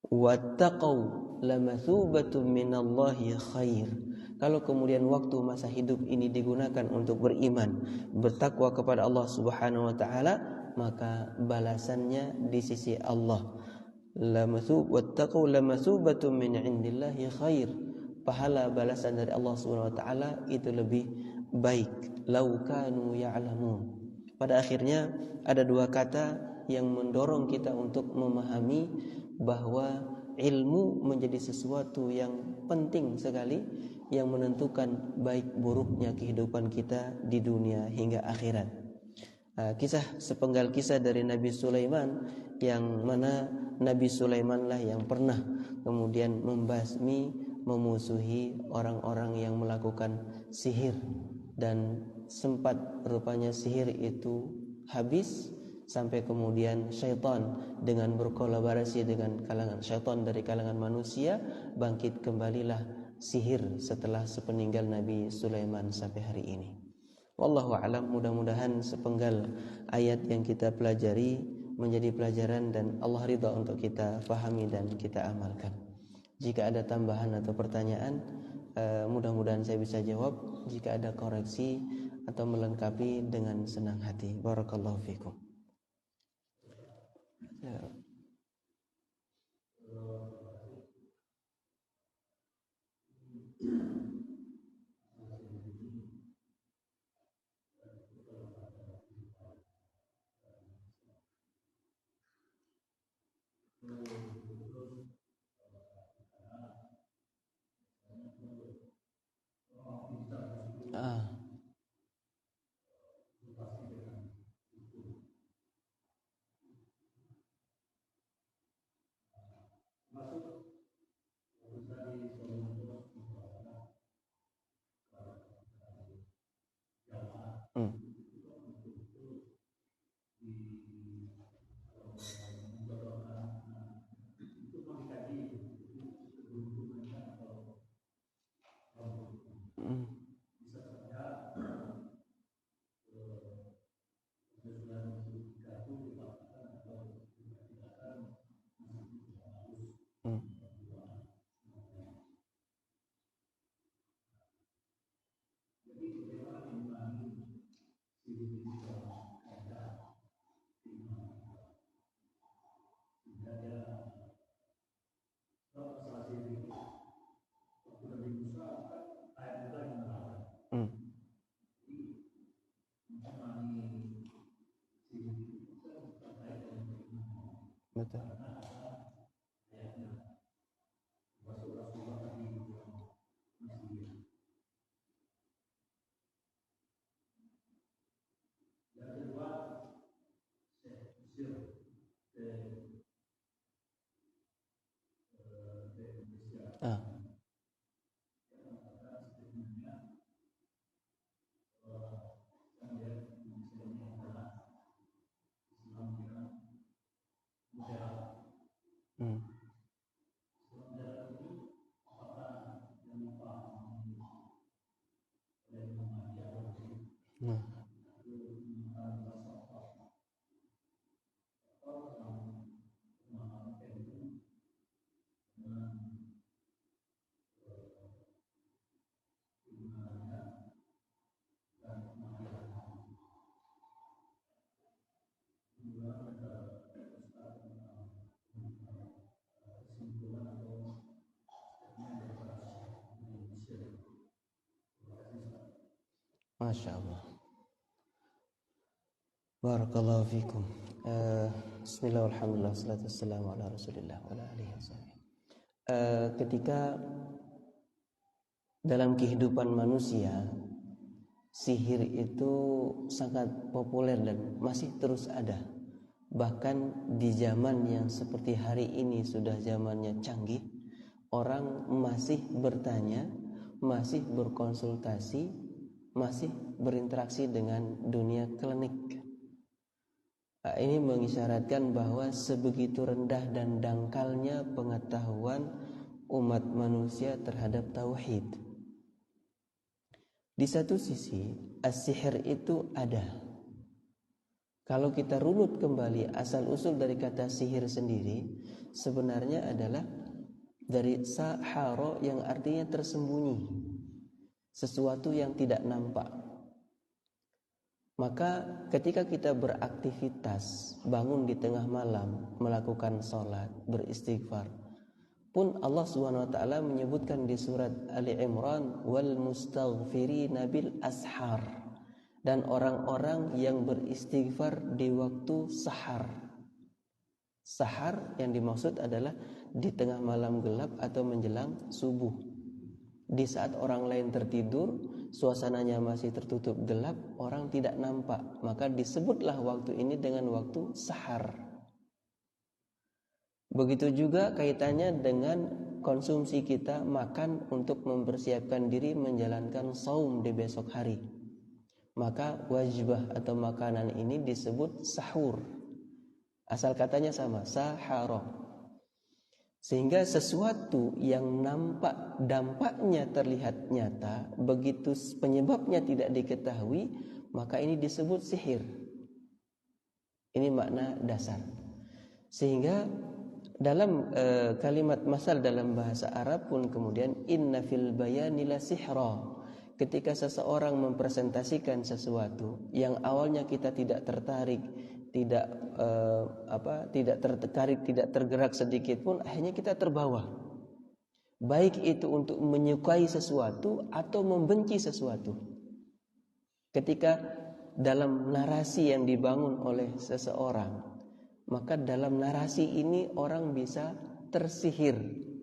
Speaker 2: wattaqau lamathubatun minallahi khair. Kalau kemudian waktu masa hidup ini digunakan untuk beriman, bertakwa kepada Allah Subhanahu wa taala, maka balasannya di sisi Allah. Wattaqu lamathubatun min indillahi khair. Pahala balasan dari Allah Subhanahu wa taala itu lebih baik. Lau kanu ya'lamun. Pada akhirnya ada dua kata yang mendorong kita untuk memahami bahwa ilmu menjadi sesuatu yang penting sekali yang menentukan baik buruknya kehidupan kita di dunia hingga akhirat. Sepenggal kisah dari Nabi Sulaiman, yang mana Nabi Sulaimanlah yang pernah kemudian memusuhi orang-orang yang melakukan sihir, dan sempat rupanya sihir itu habis sampai kemudian syaitan dengan berkolaborasi dengan syaitan dari kalangan manusia, bangkit kembalilah sihir setelah sepeninggal Nabi Sulaiman sampai hari ini. Wallahu a'lam. Mudah-mudahan sepenggal ayat yang kita pelajari menjadi pelajaran dan Allah ridha untuk kita fahami dan kita amalkan. Jika ada tambahan atau pertanyaan, mudah-mudahan saya bisa jawab. Jika ada koreksi atau melengkapi, dengan senang hati. Barakallahu fikum. Betul. Masya Allah. Barakallahu fikum. Bismillah, alhamdulillah, salatu wassalamu ala rasulillah wa ala alihi wasallam. Ketika dalam kehidupan manusia, sihir itu sangat populer dan masih terus ada. Bahkan di zaman yang seperti hari ini sudah zamannya canggih, orang masih bertanya, masih berkonsultasi, masih berinteraksi dengan dunia klinik. Ini mengisyaratkan bahwa sebegitu rendah dan dangkalnya pengetahuan umat manusia terhadap tauhid. Di satu sisi, as-sihir itu ada. Kalau kita runut kembali asal-usul dari kata sihir sendiri, sebenarnya adalah dari sahara yang artinya tersembunyi, sesuatu yang tidak nampak. Maka ketika kita beraktivitas, bangun di tengah malam, melakukan sholat, beristighfar, pun Allah SWT menyebutkan di surat Ali Imran, wal mustaghfirina bil ashar, dan orang-orang yang beristighfar di waktu sahar. Sahar yang dimaksud adalah di tengah malam gelap atau menjelang subuh. Di saat orang lain tertidur, suasananya masih tertutup gelap, orang tidak nampak, maka disebutlah waktu ini dengan waktu sahar. Begitu juga kaitannya dengan konsumsi kita makan untuk mempersiapkan diri menjalankan saum di besok hari. Maka wajibah atau makanan ini disebut sahur. Asal katanya sama, sahara. Sehingga sesuatu yang nampak dampaknya terlihat nyata, begitu penyebabnya tidak diketahui, maka ini disebut sihir. Ini makna dasar. Sehingga dalam kalimat masal dalam bahasa Arab pun kemudian inna fil bayani la sihra. Ketika seseorang mempresentasikan sesuatu yang awalnya kita tidak tertarik, tidak tertarik, tidak tergerak sedikit pun, akhirnya kita terbawa. Baik itu untuk menyukai sesuatu atau membenci sesuatu. Ketika dalam narasi yang dibangun oleh seseorang, maka dalam narasi ini orang bisa tersihir.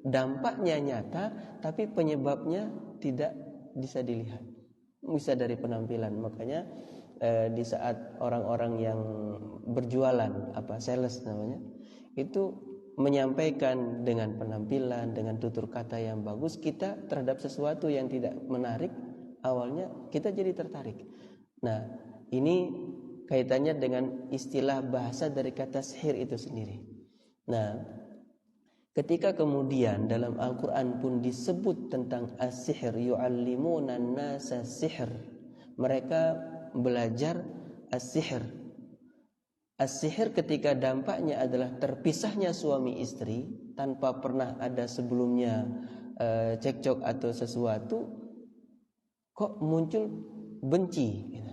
Speaker 2: Dampaknya nyata, tapi penyebabnya tidak bisa dilihat. Bisa dari penampilan. Makanya di saat orang-orang yang berjualan, sales namanya, itu menyampaikan dengan penampilan, dengan tutur kata yang bagus, kita terhadap sesuatu yang tidak menarik, awalnya kita jadi tertarik. Nah, ini kaitannya dengan istilah bahasa dari kata sihir itu sendiri. Nah, ketika kemudian dalam Al-Quran pun disebut tentang as-sihir, yu'allimuna an-nasa sihr, mereka belajar as-sihir. As-sihir ketika dampaknya adalah terpisahnya suami istri tanpa pernah ada sebelumnya cekcok atau sesuatu, kok muncul benci gitu.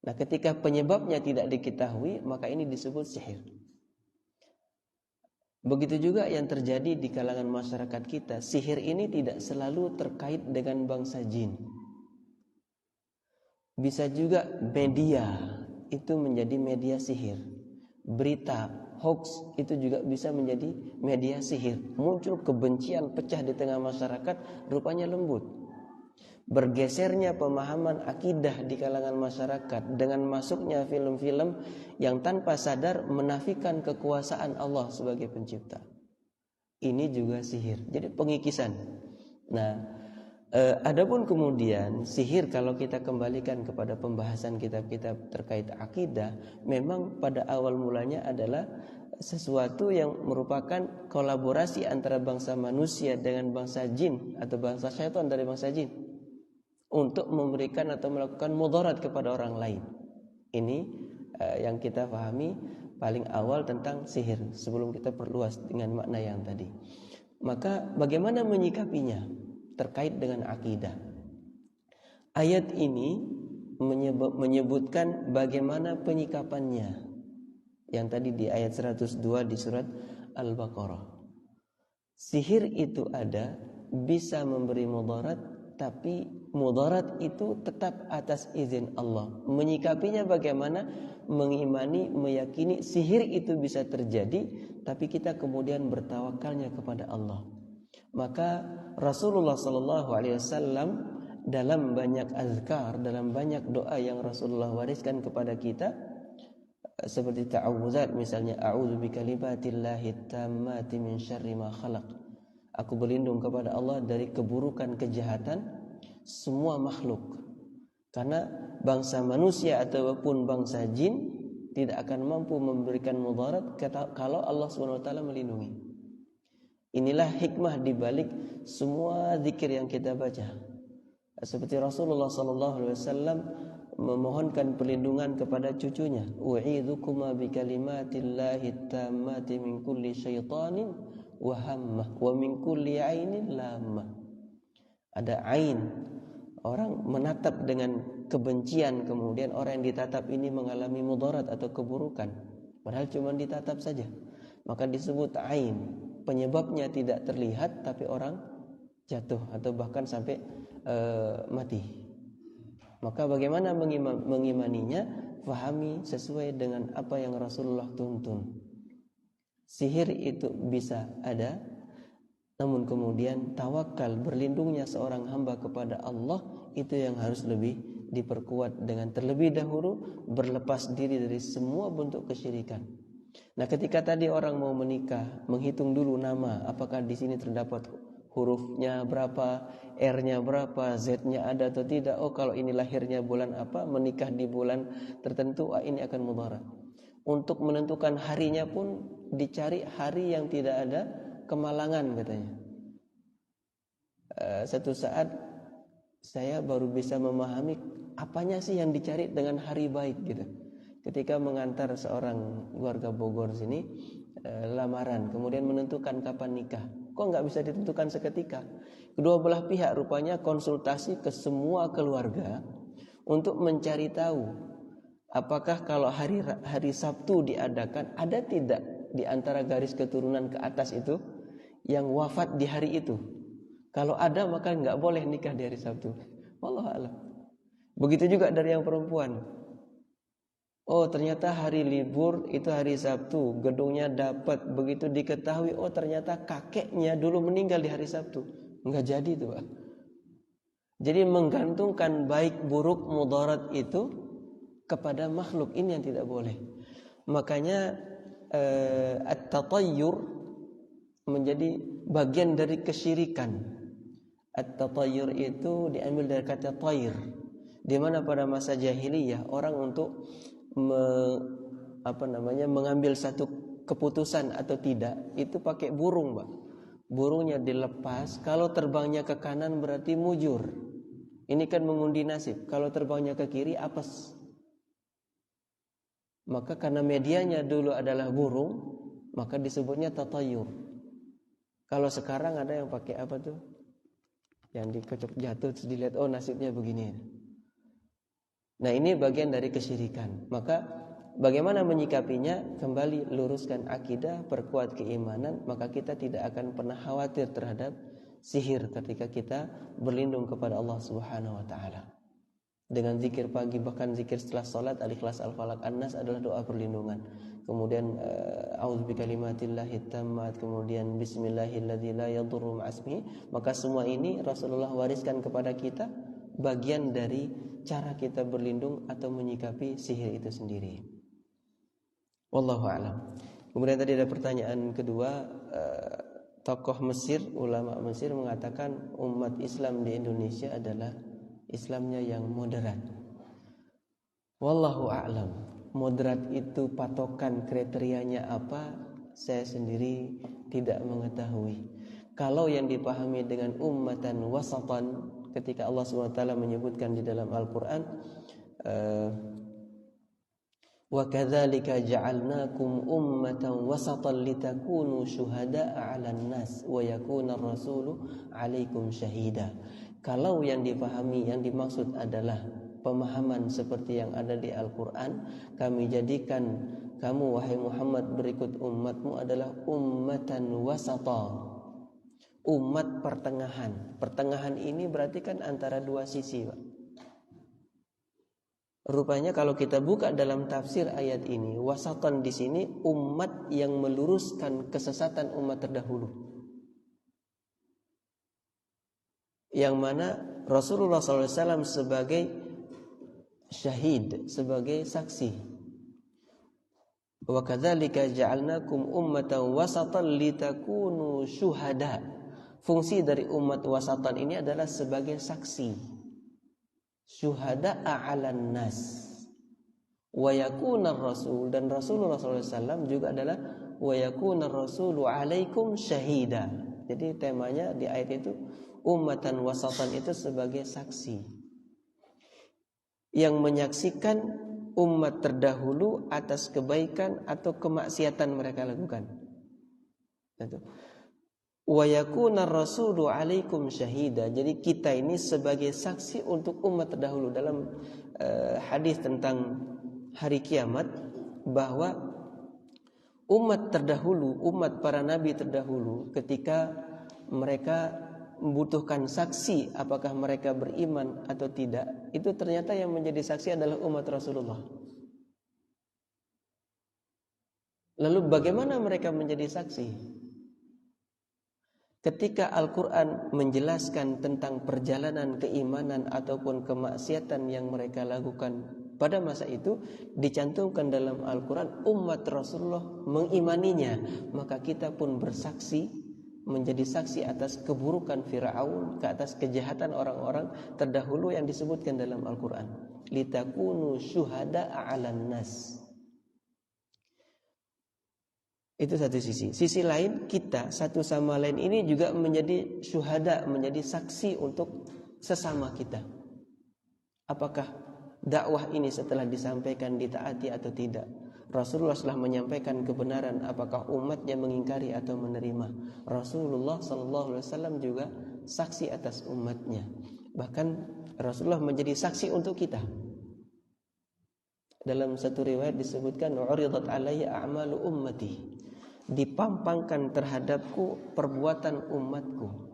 Speaker 2: Nah, ketika penyebabnya tidak diketahui, maka ini disebut sihir. Begitu juga yang terjadi di kalangan masyarakat kita. Sihir ini tidak selalu terkait dengan bangsa jin. Bisa juga media itu menjadi media sihir. Berita, hoax itu juga bisa menjadi media sihir. Muncul kebencian pecah di tengah masyarakat, rupanya lembut. Bergesernya pemahaman akidah di kalangan masyarakat dengan masuknya film-film yang tanpa sadar menafikan kekuasaan Allah sebagai pencipta. Ini juga sihir. Jadi pengikisan. Nah, adapun kemudian sihir, kalau kita kembalikan kepada pembahasan kitab-kitab terkait akidah, memang pada awal mulanya adalah sesuatu yang merupakan kolaborasi antara bangsa manusia dengan bangsa jin atau bangsa syaitan dari bangsa jin untuk memberikan atau melakukan mudarat kepada orang lain. Ini yang kita pahami paling awal tentang sihir sebelum kita perluas dengan makna yang tadi. Maka bagaimana menyikapinya terkait dengan akidah? Ayat ini menyebutkan bagaimana penyikapannya. Yang tadi di ayat 102 di surat Al-Baqarah. Sihir itu ada, bisa memberi mudarat, tapi mudarat itu tetap atas izin Allah. Menyikapinya bagaimana? Mengimani, meyakini sihir itu bisa terjadi, tapi kita kemudian bertawakalnya kepada Allah. Maka Rasulullah SAW dalam banyak azkar, dalam banyak doa yang Rasulullah wariskan kepada kita, seperti ta'awuzat misalnya, a'udzu bikalimatillahi tammati min syarri ma khalaq. Aku berlindung kepada Allah dari keburukan kejahatan semua makhluk. Karena bangsa manusia ataupun bangsa jin tidak akan mampu memberikan mudarat kalau Allah SWT melindungi. Inilah hikmah di balik semua zikir yang kita baca. Seperti Rasulullah SAW memohonkan perlindungan kepada cucunya, u'idzukuma bikalimatillahi tammati min kulli syaitanin wa hammah wa min kulli ainin lamah. Ada ain, orang menatap dengan kebencian, kemudian orang yang ditatap ini mengalami mudarat atau keburukan, padahal cuma ditatap saja, maka disebut ain. Penyebabnya tidak terlihat, tapi orang jatuh atau bahkan sampai mati. Maka bagaimana mengimaninya? Fahami sesuai dengan apa yang Rasulullah tuntun. sihir itu bisa ada, namun kemudian tawakal berlindungnya seorang hamba kepada Allah itu yang harus lebih diperkuat dengan terlebih dahulu berlepas diri dari semua bentuk kesyirikan. Nah, ketika tadi orang mau menikah, menghitung dulu nama, apakah di sini terdapat hurufnya berapa, R-nya berapa, Z-nya ada atau tidak. Oh, kalau ini lahirnya bulan apa, menikah di bulan tertentu, ini akan mudarat. Untuk menentukan harinya pun dicari hari yang tidak ada kemalangan katanya. Satu saat saya baru bisa memahami apanya sih yang dicari dengan hari baik gitu. Ketika mengantar seorang warga Bogor sini lamaran, kemudian menentukan kapan nikah. Kok nggak bisa ditentukan seketika? Kedua belah pihak rupanya konsultasi ke semua keluarga untuk mencari tahu apakah kalau hari Sabtu diadakan, ada tidak di antara garis keturunan ke atas itu yang wafat di hari itu? Kalau ada maka nggak boleh nikah di hari Sabtu. Wallahu a'lam. Begitu juga dari yang perempuan. Oh, ternyata hari libur itu hari Sabtu, gedungnya dapat. Begitu diketahui, oh ternyata kakeknya dulu meninggal di hari Sabtu. Nggak jadi itu, Pak. Jadi menggantungkan baik buruk mudarat itu kepada makhluk, ini yang tidak boleh. Makanya at-tatayyur menjadi bagian dari kesyirikan. At-tatayyur itu diambil dari kata tayr, di mana pada masa jahiliyah orang untuk mengambil satu keputusan atau tidak itu pakai burung, Pak. Burungnya dilepas, kalau terbangnya ke kanan berarti mujur. Ini kan mengundi nasib. Kalau terbangnya ke kiri apes. Maka karena medianya dulu adalah burung, maka disebutnya tatayur. Kalau sekarang ada yang pakai apa tuh? Yang dikocok jatuh terus dilihat, oh nasibnya begini. Nah, ini bagian dari kesyirikan. Maka bagaimana menyikapinya? Kembali luruskan akidah, perkuat keimanan, maka kita tidak akan pernah khawatir terhadap sihir ketika kita berlindung kepada Allah Subhanahu wa taala. Dengan zikir pagi, bahkan zikir setelah salat, Al-Ikhlas, Al-Falaq, An-Nas adalah doa perlindungan. Kemudian a'udzu bikalimatillahi tammat, kemudian bismillahilladzi la yadurru ma'asmihi. Maka semua ini Rasulullah wariskan kepada kita bagian dari cara kita berlindung atau menyikapi sihir itu sendiri. Wallahu a'lam. Kemudian tadi ada pertanyaan kedua, tokoh Mesir, ulama Mesir mengatakan umat Islam di Indonesia adalah Islamnya yang moderat. Wallahu a'lam. Moderat itu patokan kriterianya apa? Saya sendiri tidak mengetahui. Kalau yang dipahami dengan ummatan wasatan, ketika Allah SWT menyebutkan di dalam Al-Quran, wa kadzalika ja'alnakum ummatan wasatan litakunu syuhada'a 'alan nas wa yakuna ar-rasulu 'alaikum syahida. Kalau yang dipahami, yang dimaksud adalah pemahaman seperti yang ada di Al-Quran, kami jadikan kamu wahai Muhammad berikut umatmu adalah ummatan wasata, umat pertengahan. Pertengahan ini berarti kan antara dua sisi, Pak. Rupanya kalau kita buka dalam tafsir ayat ini, wasatan di sini umat yang meluruskan kesesatan umat terdahulu. Yang mana Rasulullah SAW sebagai syahid, sebagai saksi. Wa kadzalika ja'alnakum ummatan wasatan litakunu syuhada. Fungsi dari umat wasatan ini adalah sebagai saksi. Syuhada'a 'alan nas. Wa yakuna ar-rasul, dan Rasulullah SAW juga adalah wa yakuna ar-rasulu 'alaikum syahida. Jadi temanya di ayat itu ummatan wasatan itu sebagai saksi yang menyaksikan umat terdahulu atas kebaikan atau kemaksiatan mereka lakukan. Wa yakuna ar-rasulu 'alaikum syahida. Jadi kita ini sebagai saksi untuk umat terdahulu. Dalam hadis tentang hari kiamat, bahwa umat terdahulu, umat para nabi terdahulu, ketika mereka membutuhkan saksi apakah mereka beriman atau tidak, itu ternyata yang menjadi saksi adalah umat Rasulullah. Lalu bagaimana mereka menjadi saksi? Ketika Al-Quran menjelaskan tentang perjalanan keimanan ataupun kemaksiatan yang mereka lakukan pada masa itu, dicantumkan dalam Al-Quran, umat Rasulullah mengimaninya, maka kita pun bersaksi, menjadi saksi atas keburukan Fir'aun, ke atas kejahatan orang-orang terdahulu yang disebutkan dalam Al-Quran. Litakunu syuhada'a 'alan nas. Itu satu sisi. Sisi lain, kita satu sama lain ini juga menjadi syuhada, menjadi saksi untuk sesama kita. Apakah dakwah ini setelah disampaikan ditaati atau tidak? Rasulullah telah menyampaikan kebenaran, apakah umatnya mengingkari atau menerima? Rasulullah SAW juga saksi atas umatnya. Bahkan Rasulullah menjadi saksi untuk kita. Dalam satu riwayat disebutkan, "Uridat alayya a'malu ummati." Dipampangkan terhadapku perbuatan umatku.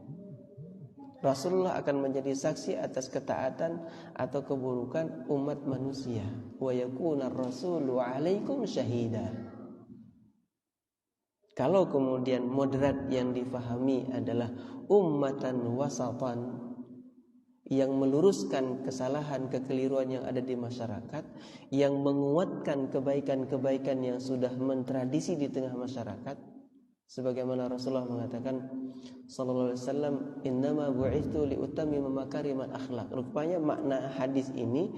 Speaker 2: Rasulullah akan menjadi saksi atas ketaatan atau keburukan umat manusia. Wa yakuna ar-rasulu 'alaikum syahida. Kalau kemudian moderat yang difahami adalah ummatan wasatan, yang meluruskan kesalahan, kekeliruan yang ada di masyarakat, yang menguatkan kebaikan-kebaikan yang sudah mentradisi di tengah masyarakat, sebagaimana Rasulullah mengatakan sallallahu alaihi wasallam, innama bu'itsu liutammima makarimal akhlak. Rupanya makna hadis ini,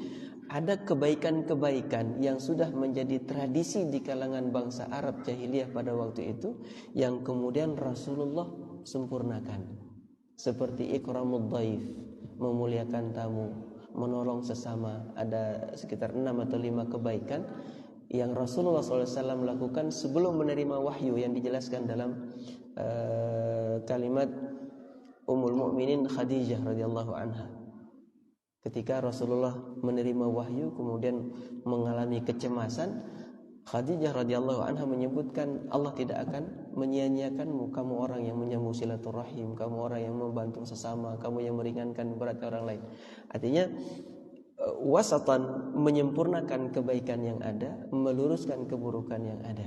Speaker 2: ada kebaikan-kebaikan yang sudah menjadi tradisi di kalangan bangsa Arab jahiliyah pada waktu itu, yang kemudian Rasulullah sempurnakan, seperti ikramud dhaif, memuliakan tamu, menolong sesama. Ada sekitar 6 atau 5 kebaikan yang Rasulullah SAW lakukan sebelum menerima wahyu, yang dijelaskan dalam kalimat Ummul Mukminin Khadijah radhiyallahu anha. Ketika Rasulullah menerima wahyu kemudian mengalami kecemasan, Khadijah radhiyallahu anha menyebutkan, Allah tidak akan menyia-nyiakanmu, kamu orang yang menyambung silaturahim, kamu orang yang membantu sesama, kamu yang meringankan berat orang lain. Artinya wasatan, menyempurnakan kebaikan yang ada, meluruskan keburukan yang ada.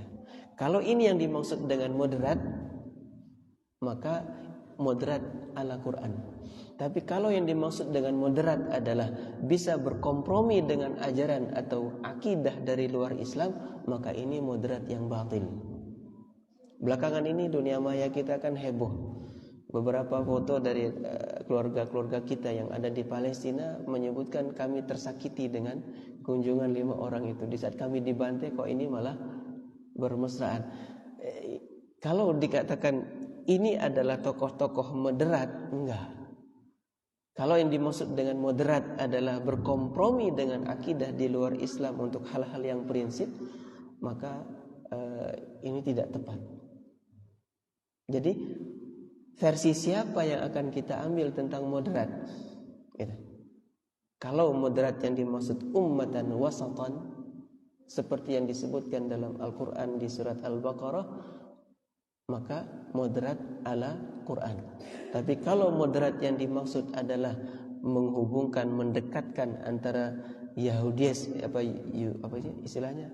Speaker 2: Kalau ini yang dimaksud dengan moderat, maka moderat ala Quran. Tapi kalau yang dimaksud dengan moderat adalah bisa berkompromi dengan ajaran atau akidah dari luar Islam, maka ini moderat yang batil. Belakangan ini dunia maya kita kan heboh. Beberapa foto dari keluarga-keluarga kita yang ada di Palestina menyebutkan kami tersakiti dengan kunjungan 5 orang itu. Di saat kami dibantai kok ini malah bermesraan. Kalau dikatakan ini adalah tokoh-tokoh moderat, enggak. Kalau yang dimaksud dengan moderat adalah berkompromi dengan akidah di luar Islam untuk hal-hal yang prinsip, maka ini tidak tepat. Jadi versi siapa yang akan kita ambil tentang moderat? Gitu. Kalau moderat yang dimaksud ummatan wasatan, seperti yang disebutkan dalam Al-Quran di surat Al-Baqarah, maka moderat ala Quran. Tapi kalau moderat yang dimaksud adalah menghubungkan, mendekatkan antara Yahudi, apa sih istilahnya?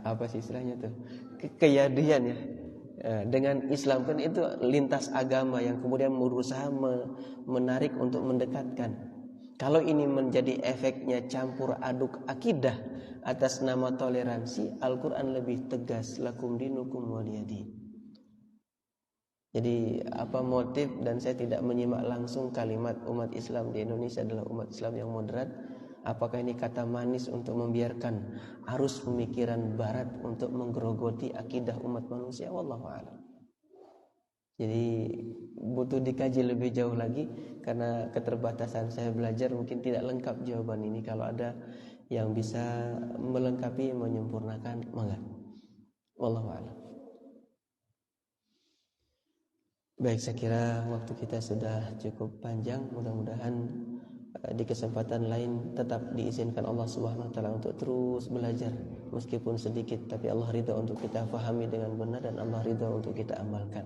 Speaker 2: Apa sih istilahnya tuh? Keyahudian ya. Dengan Islam kan itu lintas agama yang kemudian berusaha menarik untuk mendekatkan. Kalau ini menjadi efeknya campur aduk akidah atas nama toleransi, Al-Quran lebih tegas, lakum dinukum waliyadin. Jadi apa motif, dan saya tidak menyimak langsung kalimat umat Islam di Indonesia adalah umat Islam yang moderat. Apakah ini kata manis untuk membiarkan arus pemikiran barat untuk menggerogoti akidah umat manusia? Wallahu a'lam. Jadi butuh dikaji lebih jauh lagi, karena keterbatasan saya belajar mungkin tidak lengkap jawaban ini. Kalau ada yang bisa melengkapi, menyempurnakan, mangga. Wallahu a'lam. Baik, saya kira waktu kita sudah cukup panjang. Mudah-mudahan di kesempatan lain tetap diizinkan Allah Subhanahu wa taala untuk terus belajar meskipun sedikit, tapi Allah ridha untuk kita fahami dengan benar dan Allah ridha untuk kita amalkan.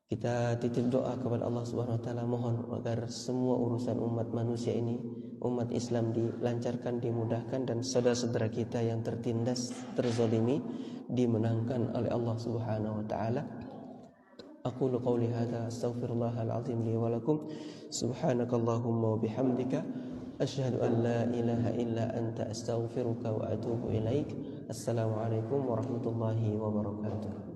Speaker 2: Kita titip doa kepada Allah Subhanahu wa taala, mohon agar semua urusan umat manusia ini, umat Islam, dilancarkan, dimudahkan, dan saudara-saudara kita yang tertindas, terzalimi dimenangkan oleh Allah Subhanahu wa taala. Aqulu qawli hadza astaghfirullahal azim li wa lakum. Subhanakallahumma wa bihamdika asyhadu an la ilaha illa anta astaghfiruka wa atubu ilaik. Assalamualaikum warahmatullahi wabarakatuh.